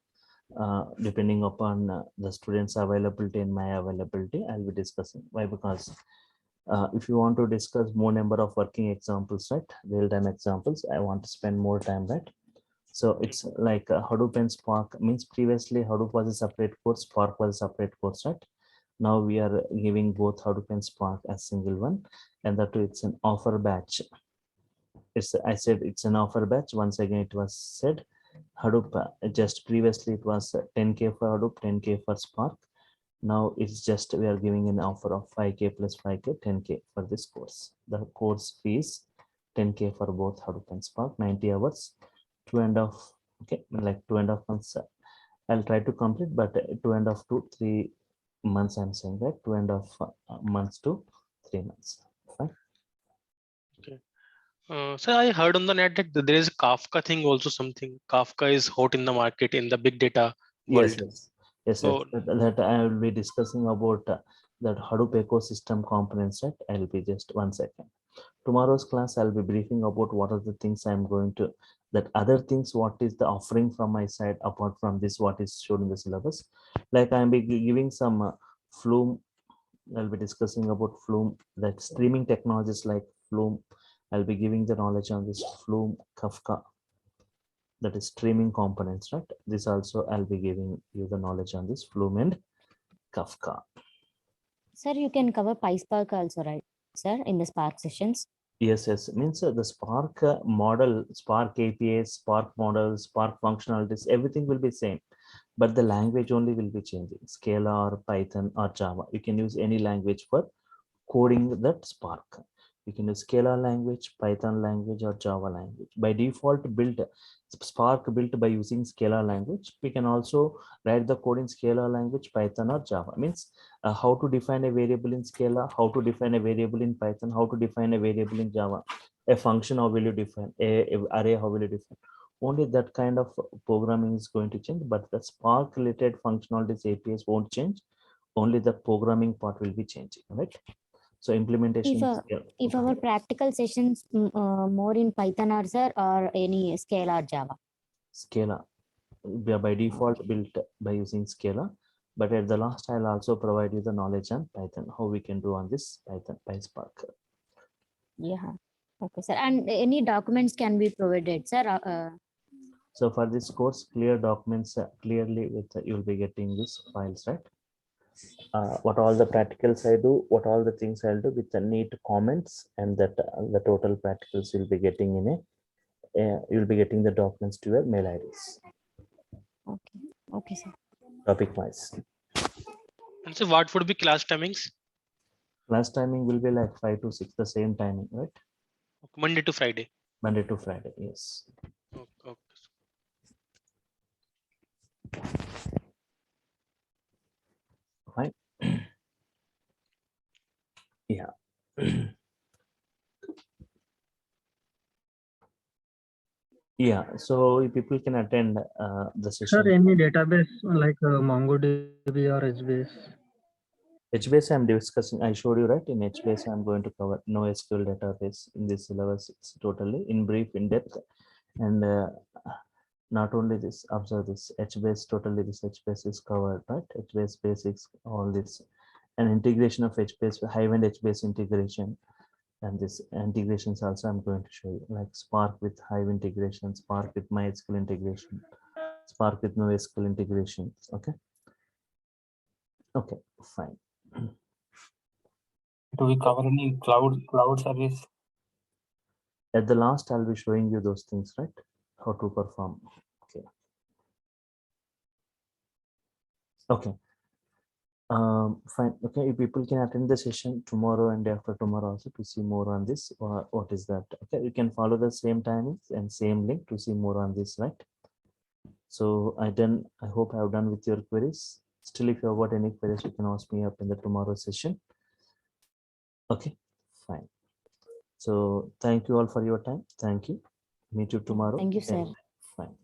Depending upon the students' availability and my availability, I'll be discussing. Why? Because if you want to discuss more number of working examples, right? Real-time examples, I want to spend more time, right? So it's like Hadoop and Spark means previously Hadoop was a separate course, Spark was a separate course, right? Now we are giving both Hadoop and Spark as single one, and that too it's an offer batch. I said it's an offer batch. Once again, it was said Hadoop just previously it was 10K for Hadoop, 10K for Spark. Now it's just we are giving an offer of 5K plus 5K, 10K for this course. The course fees 10K for both Hadoop and Spark, 90 hours, 2.5, okay, like 2.5 months. I'll try to complete, but 2.5 to 3 months. I'm saying that 2.5 months to 3 months. Fine. Okay. So I heard on the net that there is a Kafka thing also, something. Kafka is hot in the market in the big data Yes, world. yes. So That I will be discussing about that Hadoop ecosystem components, right? I'll be just 1 second. Tomorrow's class, I'll be briefing about what are the things I'm going to, that other things, what is the offering from my side apart from this, what is shown in the syllabus. Like I'm be giving some Flume, I'll be discussing about Flume, that streaming technologies like Flume. I'll be giving the knowledge on this Flume, Kafka, that is streaming components, right? This also I'll be giving you the knowledge on this Flume and Kafka. Sir, you can cover PySpark also, right, sir, in the Spark sessions? Yes, means the Spark model, Spark APIs, Spark models, Spark functionalities, everything will be same, but the language only will be changing. Scala or Python or Java. You can use any language for coding that Spark. You can use Scala language, Python language, or Java language. By default, built Spark built by using Scala language. We can also write the code in Scala language, Python, or Java. Means how to define a variable in Scala, how to define a variable in Python, how to define a variable in Java, a function, how will you define, a array, how will you define. Only that kind of programming is going to change, but the Spark related functionalities APIs won't change. Only the programming part will be changing, right? So implementation. If our practical sessions more in Python or sir, or any Scala or Java? Scala, we are by default built by using Scala, but at the last I'll also provide you the knowledge on Python, how we can do on this Python PySpark. Yeah. Okay, sir. And any documents can be provided, sir? So for this course, clear documents clearly with you'll be getting these files, right? What all the practicals I do, what all the things I'll do with the neat comments, and that the total practicals you'll be getting in a, you'll be getting the documents to your mail IDs. Okay. Okay, sir. Topic wise. And so what would be class timings? Class timing will be like 5 to 6, the same timing, right? Monday to Friday. Monday to Friday, yes. Okay. Fine. Yeah. Yeah, so people can attend the Sir, session. any database like MongoDB or HBase? HBase I'm discussing, I showed you, right? In HBase I'm going to cover no SQL database in this syllabus. It's totally in brief, in depth, and not only this, observe this HBase, totally this HBase is covered, right? HBase basics, all this, and integration of HBase, high-end HBase integration, and this integrations also I'm going to show you, like Spark with Hive integration, Spark with MySQL integration, Spark with NoSQL integration. Okay. Okay, fine. Do we cover any cloud service? At the last, I'll be showing you those things, right? How to perform. Okay. Okay. Fine. Okay, you people can attend the session tomorrow and after tomorrow also to see more on this. What is that? Okay, you can follow the same timings and same link to see more on this, right? So I hope I have done with your queries. Still, if you have got any queries, you can ask me up in the tomorrow session. Okay, fine. So thank you all for your time. Thank you. Meet you tomorrow. Thank you, sir. Fine.